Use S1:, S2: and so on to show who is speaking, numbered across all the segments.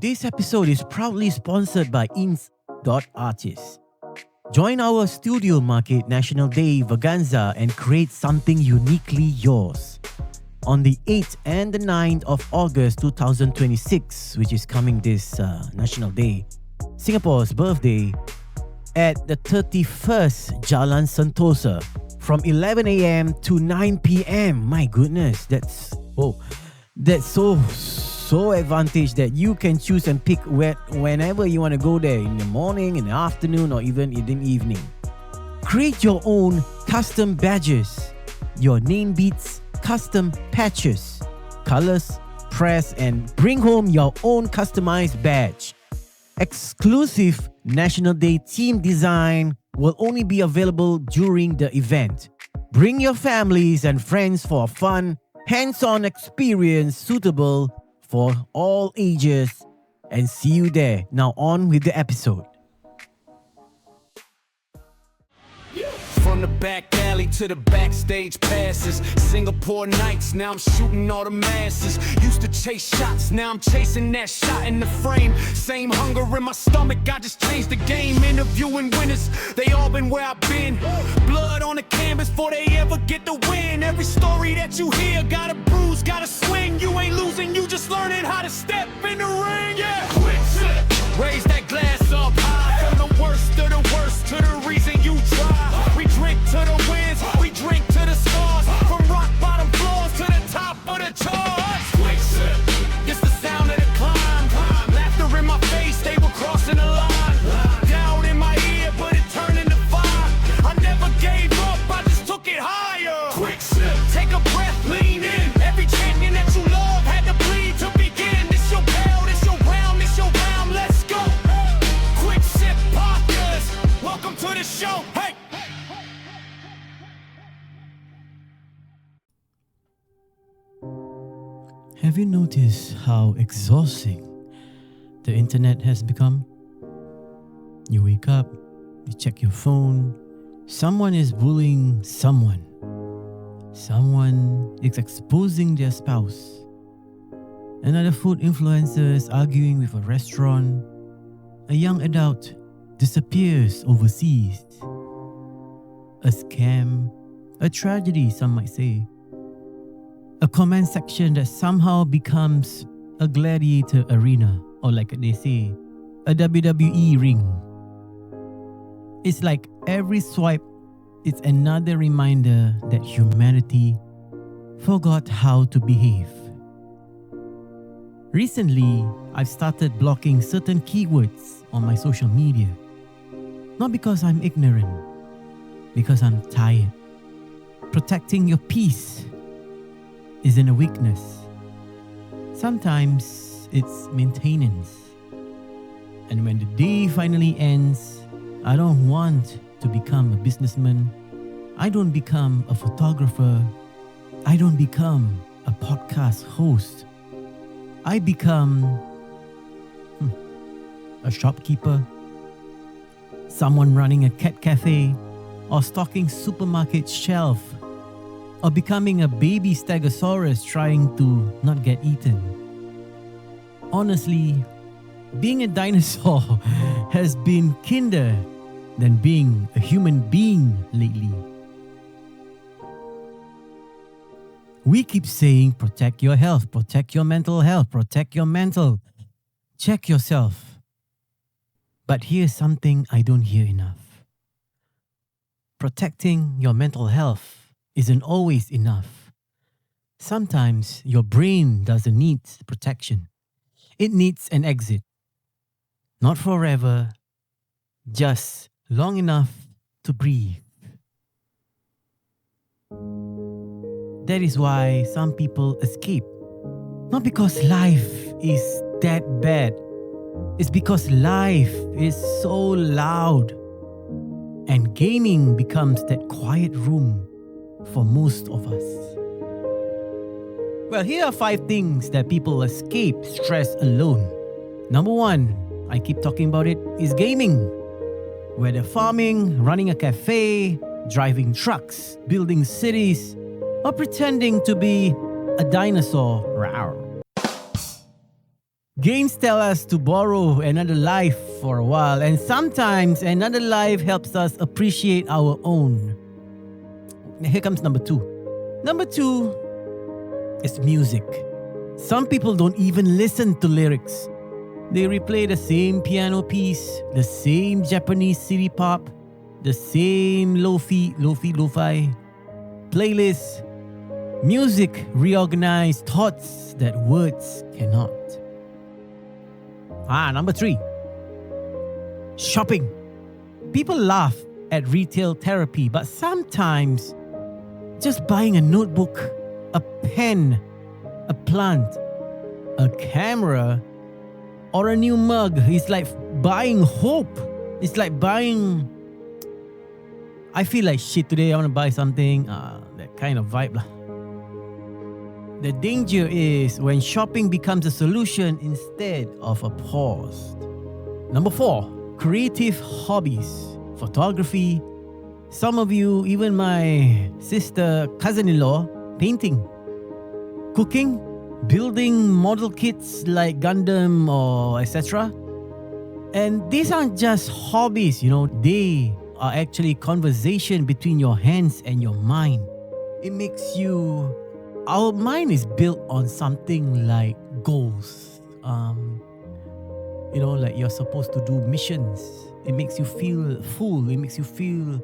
S1: Today's episode is proudly sponsored by Ins.Artists. Join our studio market National Day Vaganza and create something uniquely yours. On the 8th and the 9th of August 2026, which is coming this National Day, Singapore's birthday, at the 31st Jalan Sentosa from 11 a.m. to 9 p.m. My goodness, that's so advantage that you can choose and pick whenever you want to go there, in the morning, in the afternoon, or even in the evening. Create your own custom badges, your name beats, custom patches, colors, press, and bring home your own customized badge. Exclusive National Day theme design will only be available during the event. Bring your families and friends for a fun, hands-on experience suitable for all ages, and see you there. Now on with the episode.
S2: From the back alley to the backstage passes, Singapore nights, now I'm shooting all the masses. Used to chase shots, now I'm chasing that shot in the frame. Same hunger in my stomach, I just changed the game. Interviewing winners, they all been where I've been. Blood on the canvas before they ever get the win. Every story that you hear, got a bruise, got a swing. You ain't losing, you just learning how to step in the ring. Yeah, quick slip, raise that glass up high. From the worst to the worst, to the reason you try. We drink to the wins, we drink to the scars. From rock bottom floors to the top of the charts. Quick sip, it's the sound of the climb. Laughter in my face, they were crossing the line. Down in my ear, but it turned into fire. I never gave up, I just took it higher. Quick sip, take a breath, lean in. Every champion that you love had to bleed to begin. This your bell, this your round, this your round, let's go. Quick sip podcast, welcome to the show. Hey.
S1: Have you noticed how exhausting the internet has become? You wake up, you check your phone, someone is bullying someone. Someone is exposing their spouse. Another food influencer is arguing with a restaurant. A young adult disappears overseas. A scam, a tragedy, some might say. A comment section that somehow becomes a gladiator arena, or like they say, a WWE ring. It's like every swipe is another reminder that humanity forgot how to behave. Recently, I've started blocking certain keywords on my social media. Not because I'm ignorant, because I'm tired. Protecting your peace isn't a weakness. Sometimes it's maintenance. And when the day finally ends, I don't want to become a businessman. I don't become a photographer. I don't become a podcast host. I become a shopkeeper, someone running a cat cafe, or stocking supermarket shelf, or becoming a baby stegosaurus trying to not get eaten. Honestly, being a dinosaur has been kinder than being a human being lately. We keep saying protect your health, protect your mental health, protect your mental. Check yourself. But here's something I don't hear enough. Protecting your mental health isn't always enough. Sometimes your brain doesn't need protection. It needs an exit. Not forever, just long enough to breathe. That is why some people escape. Not because life is that bad. It's because life is so loud. And gaming becomes that quiet room for most of us. Well, here are 5 things that people escape stress alone. Number 1, I keep talking about it, is gaming. Whether farming, running a cafe, driving trucks, building cities, or pretending to be a dinosaur. Rawr. Games tell us to borrow another life for a while, and sometimes another life helps us appreciate our own. Here comes number 2. Number 2 is music. Some people don't even listen to lyrics. They replay the same piano piece, the same Japanese city pop, the same lo-fi playlist. Music reorganize thoughts that words cannot. Number 3. Shopping. People laugh at retail therapy, but sometimes just buying a notebook, a pen, a plant, a camera, or a new mug is like buying hope. It's like buying... I feel like shit today, I want to buy something. That kind of vibe lah. The danger is when shopping becomes a solution instead of a pause. Number 4, creative hobbies. Photography. Some of you, even my sister, cousin-in-law, painting. Cooking. Building model kits like Gundam or etc. And these aren't just hobbies, they are actually conversation between your hands and your mind. It makes you... Our mind is built on something like goals. Like you're supposed to do missions. It makes you feel full. It makes you feel,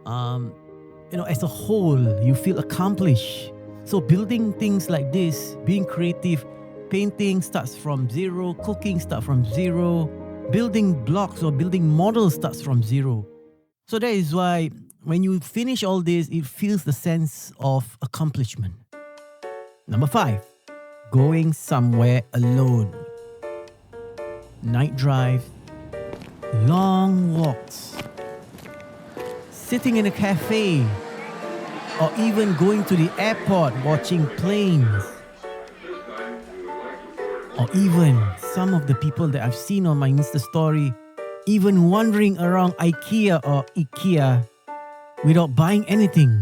S1: as a whole, you feel accomplished. So building things like this, being creative, painting starts from zero, cooking starts from zero, building blocks or building models starts from zero. So that is why when you finish all this, it feels the sense of accomplishment. Number 5, going somewhere alone. Night drive, long walks, sitting in a cafe, or even going to the airport watching planes. Or even some of the people that I've seen on my Insta story, even wandering around IKEA without buying anything.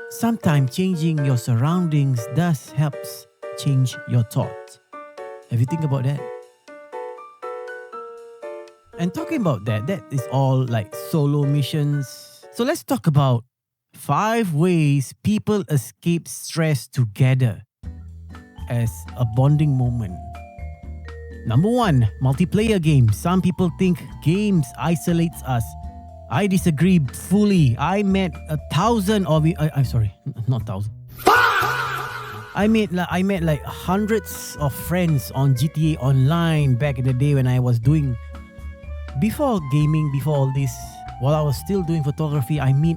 S1: Sometimes changing your surroundings does helps change your thoughts. Have you think about that? And talking about that is all like solo missions. So let's talk about 5 ways people escape stress together as a bonding moment. Number 1, multiplayer games. Some people think games isolates us. I disagree fully. I met 1,000 of it. I'm sorry, not 1,000. I met like hundreds of friends on GTA Online back in the day when I was doing... Before gaming, before all this, while I was still doing photography, I meet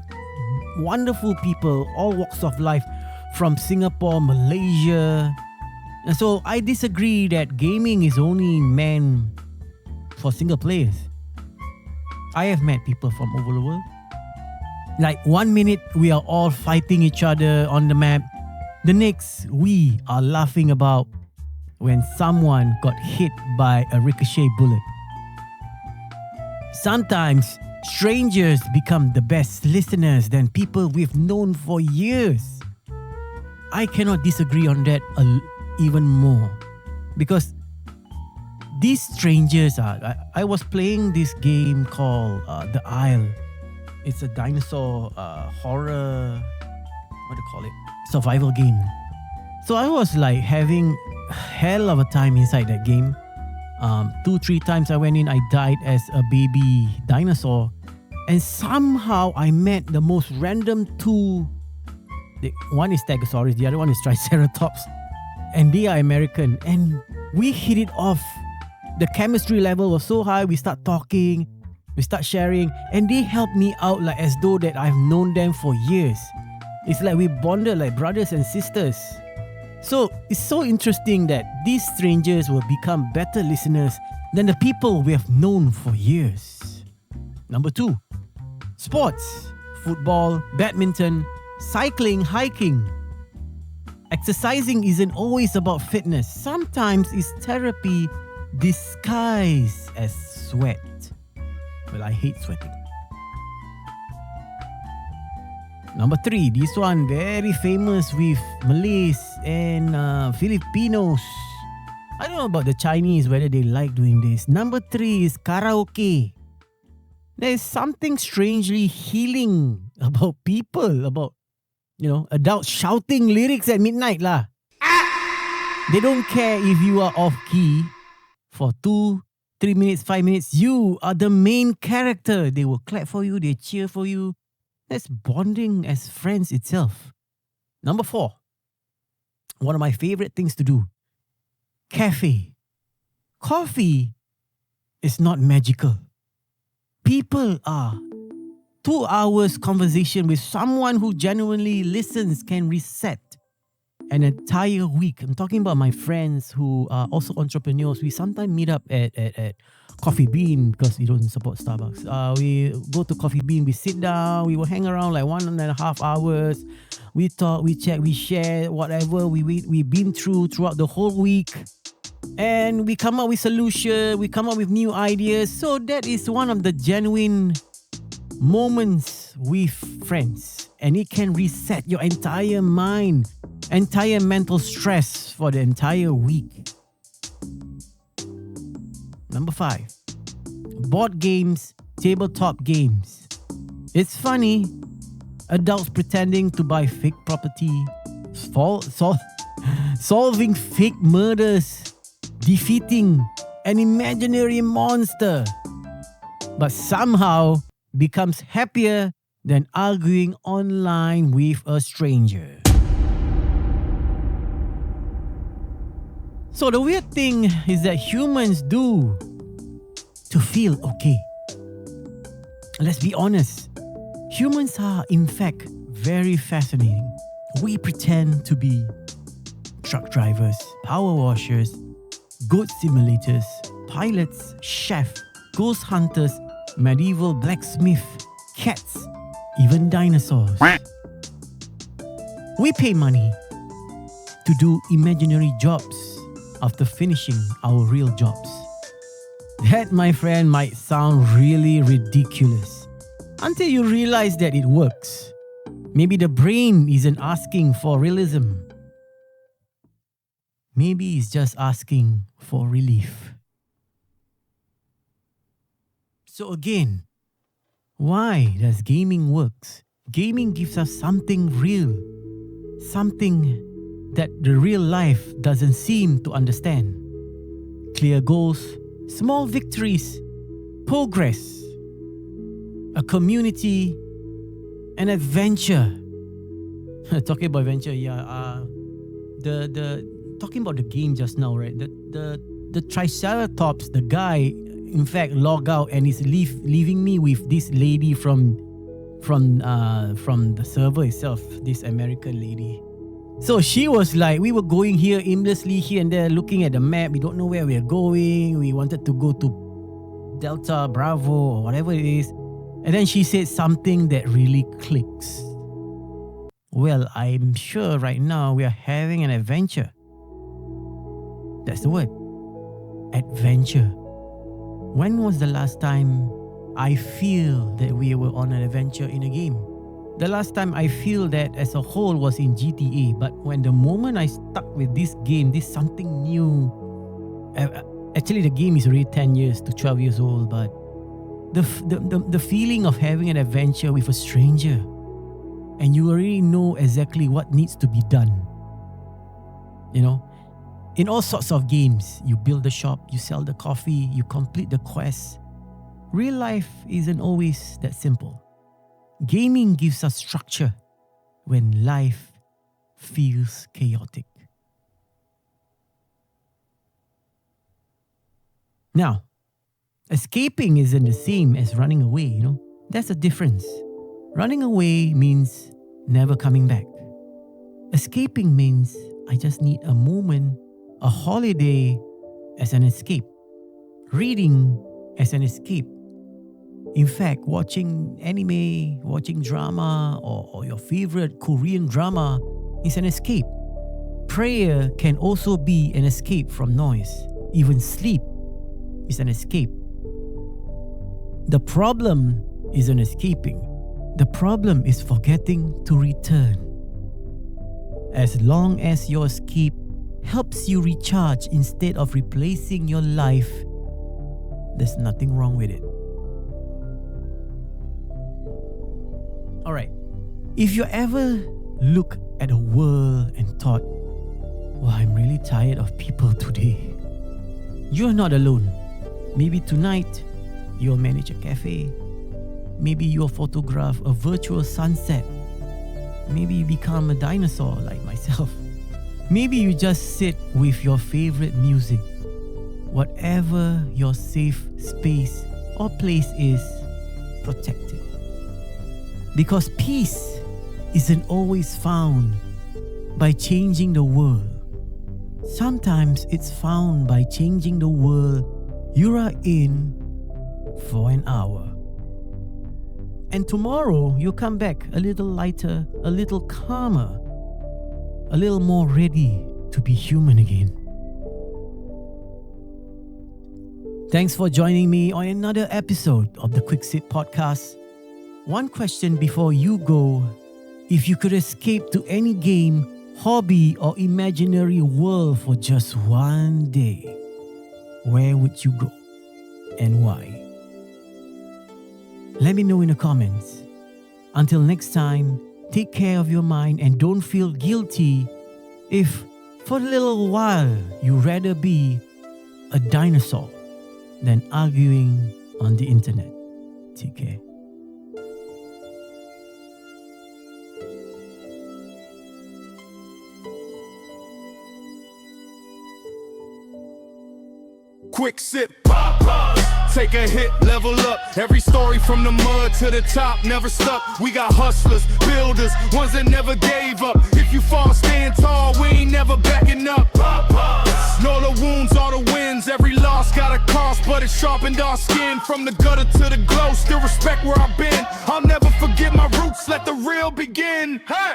S1: wonderful people, all walks of life, from Singapore, Malaysia. And so I disagree that gaming is only meant for single players. I have met people from over the world. Like 1 minute, we are all fighting each other on the map. The next, we are laughing about when someone got hit by a ricochet bullet. Sometimes, strangers become the best listeners than people we've known for years. I cannot disagree on that even more. Because these strangers are... I was playing this game called The Isle. It's a dinosaur horror... What do you call it? Survival game. So I was like having hell of a time inside that game. 2-3 times I went in, I died as a baby dinosaur. And somehow I met the most random 2. One is Stegosaurus, the other one is Triceratops. And they are American. And we hit it off. The chemistry level was so high, we start talking, we start sharing. And they helped me out like as though that I've known them for years. It's like we bonded like brothers and sisters. So it's so interesting that these strangers will become better listeners than the people we have known for years. Number 2, sports, football, badminton, cycling, hiking. Exercising isn't always about fitness. Sometimes it's therapy disguised as sweat. Well, I hate sweating. Number 3, this one very famous with Malays and Filipinos. I don't know about the Chinese, whether they like doing this. Number 3 is karaoke. There's something strangely healing about people, about, adults shouting lyrics at midnight lah. They don't care if you are off key for 2, 3 minutes, 5 minutes. You are the main character. They will clap for you, they cheer for you. That's bonding as friends itself. Number 4, one of my favorite things to do, café. Coffee is not magical. People are 2 hours conversation with someone who genuinely listens can reset an entire week. I'm talking about my friends who are also entrepreneurs. We sometimes meet up at Coffee Bean because we don't support Starbucks. We go to Coffee Bean, we sit down, we will hang around like 1.5 hours. We talk, we chat, we share whatever we've been throughout the whole week. And we come up with solutions, we come up with new ideas. So that is one of the genuine moments with friends. And it can reset your entire mind, entire mental stress for the entire week. Number 5, board games, tabletop games. It's funny, adults pretending to buy fake property, solving fake murders, defeating an imaginary monster, but somehow becomes happier than arguing online with a stranger. So the weird thing is that humans do to feel okay. Let's be honest. Humans are in fact very fascinating. We pretend to be truck drivers, power washers, goat simulators, pilots, chef, ghost hunters, medieval blacksmith, cats, even dinosaurs. We pay money to do imaginary jobs after finishing our real jobs. That, my friend, might sound really ridiculous until you realize that it works. Maybe the brain isn't asking for realism. Maybe it's just asking for relief. So again, why does gaming work? Gaming gives us something real, something that the real life doesn't seem to understand. Clear goals, small victories, progress, a community, an adventure. Talking about adventure, talking about the game just now, right? The Triceratops, the guy, in fact, log out and is leaving me with this lady from the server itself, this American lady. So she was like, we were going here aimlessly here and there, looking at the map. We don't know where we are going. We wanted to go to Delta, Bravo, or whatever it is. And then she said something that really clicks. Well, I'm sure right now we are having an adventure. That's the word. Adventure. When was the last time I feel that we were on an adventure in a game? The last time I feel that as a whole was in GTA. But when the moment I stuck with this game, this something new. Actually, the game is already 10 years to 12 years old. But the feeling of having an adventure with a stranger. And you already know exactly what needs to be done. You know? In all sorts of games, you build the shop, you sell the coffee, you complete the quest. Real life isn't always that simple. Gaming gives us structure when life feels chaotic. Now, escaping isn't the same as running away, you know? That's the difference. Running away means never coming back. Escaping means I just need a moment, a holiday as an escape. Reading as an escape. In fact, watching anime, watching drama, or your favorite Korean drama is an escape. Prayer can also be an escape from noise. Even sleep is an escape. The problem isn't escaping. The problem is forgetting to return. As long as your escape helps you recharge instead of replacing your life, there's nothing wrong with it. Alright, if you ever look at a world and thought, "Wow, I'm really tired of people today," you're not alone. Maybe tonight, you'll manage a cafe. Maybe you'll photograph a virtual sunset. Maybe you become a dinosaur like myself. Maybe you just sit with your favorite music. Whatever your safe space or place is, protect it. Because peace isn't always found by changing the world. Sometimes it's found by changing the world you are in for an hour. And tomorrow you'll come back a little lighter, a little calmer, a little more ready to be human again. Thanks for joining me on another episode of the Quick Sip Podcast. One question before you go: if you could escape to any game, hobby, or imaginary world for just one day, where would you go and why? Let me know in the comments. Until next time, take care of your mind and don't feel guilty if for a little while you'd rather be a dinosaur than arguing on the internet. Take care.
S2: Quick sip, pop, pop. Take a hit, level up. Every story from the mud to the top, never stuck. We got hustlers, builders, ones that never gave up. If you fall, stand tall, we ain't never backing up. Pop, pop. Know the wounds, all the wins. Every loss got a cost, but it sharpened our skin. From the gutter to the glow, still respect where I've been. I'll never forget my roots, let the real begin. Hey!